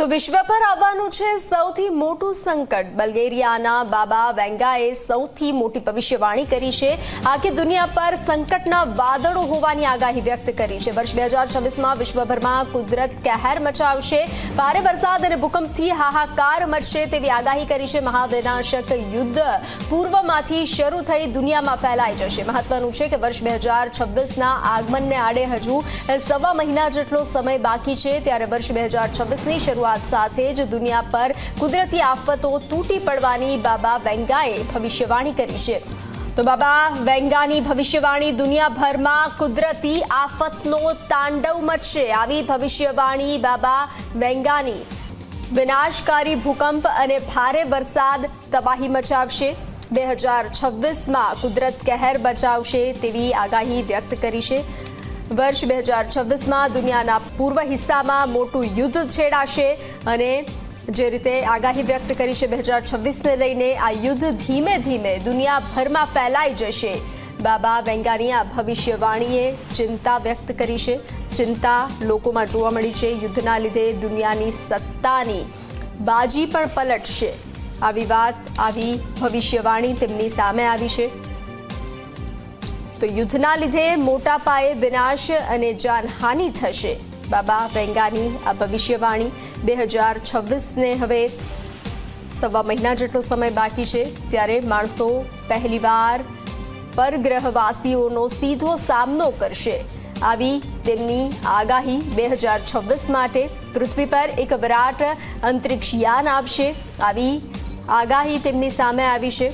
તો વિશ્વ પર આવવાનું છે સૌથી મોટું સંકટ। બલ્ગેરિયાના બાબા વેંગાએ સૌથી મોટી ભવિષ્યવાણી કરી છે। આખી દુનિયા પર સંકટના વાદળો હોવાની આગાહી વ્યક્ત કરી છે। વર્ષ 2026માં વિશ્વભરમાં કુદરત કહેર મચાવશે। ભારે વરસાદ અને ભૂકંપથી હાહાકાર મચશે તેવી આગાહી કરી છે। મહાવિનાશક યુદ્ધ પૂર્વમાંથી શરૂ થઈ દુનિયામાં ફેલાઈ જશે। મહત્વનું છે કે વર્ષ 2026ના આગમનને આડે હજુ સવા મહિના જેટલો સમય બાકી છે। ત્યારે વર્ષ 2026ની શરૂઆત સાથે જ દુનિયા પર કુદરતી આફતો તૂટી પડવાની બાબા વેંગાએ ભવિષ્યવાણી કરી છે। તો બાબા વેંગાની ભવિષ્યવાણી દુનિયાભરમાં કુદરતી આફતનો તાંડવ મચશે। આવી ભવિષ્યવાણી બાબા વેંગાની વિનાશકારી ભૂકંપ અને ભારે વરસાદ તબાહી મચાવશે। 2026માં કુદરત કહેર બચાવશે તેવી આગાહી વ્યક્ત કરી છે। વર્ષ 2026માં દુનિયાના પૂર્વ હિસ્સામાં મોટું યુદ્ધ છેડાશે અને જે રીતે આગાહી વ્યક્ત કરી છે 2026ને લઈને આ યુદ્ધ ધીમે ધીમે દુનિયાભરમાં ફેલાઈ જશે। બાબા વેંગાની આ ભવિષ્યવાણીએ ચિંતા વ્યક્ત કરી છે। ચિંતા લોકોમાં જોવા મળી છે। યુદ્ધના લીધે દુનિયાની સત્તાની બાજી પણ પલટશે। આવી ભવિષ્યવાણી તેમની સામે આવી છે। તો યુદ્ધના લીધે મોટા પાયે વિનાશ અને જાનહાનિ થશે। બાબા વેંગાની આ ભવિષ્યવાણી 2026ને હવે સવા મહિના જેટલો સમય બાકી છે। ત્યારે માણસો પહેલીવાર પરગ્રહવાસીઓનો સીધો સામનો કરશે। આવી તેમની આગાહી 2026 માટે પૃથ્વી પર એક વિરાટ અંતરિક્ષ યાન આવશે। આવી આગાહી તેમની સામે આવી છે।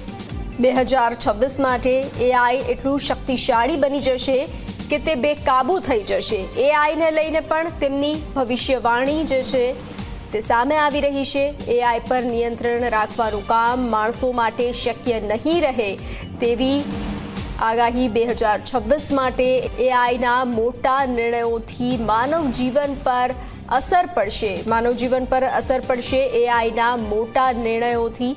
2026 માટે એઆઈ એટલું શક્તિશાળી બની જશે કે તે બેકાબૂ થઈ જશે। એઆઈને લઈને પણ તેમની ભવિષ્યવાણી જે છે તે સામે આવી રહી છે। એઆઈ પર નિયંત્રણ રાખવાનું કામ માણસો માટે શક્ય નહીં રહે તેવી આગાહી 2026 માટે। એઆઈના મોટા નિર્ણયોથી માનવ જીવન પર અસર પડશે। એઆઈના મોટા નિર્ણયોથી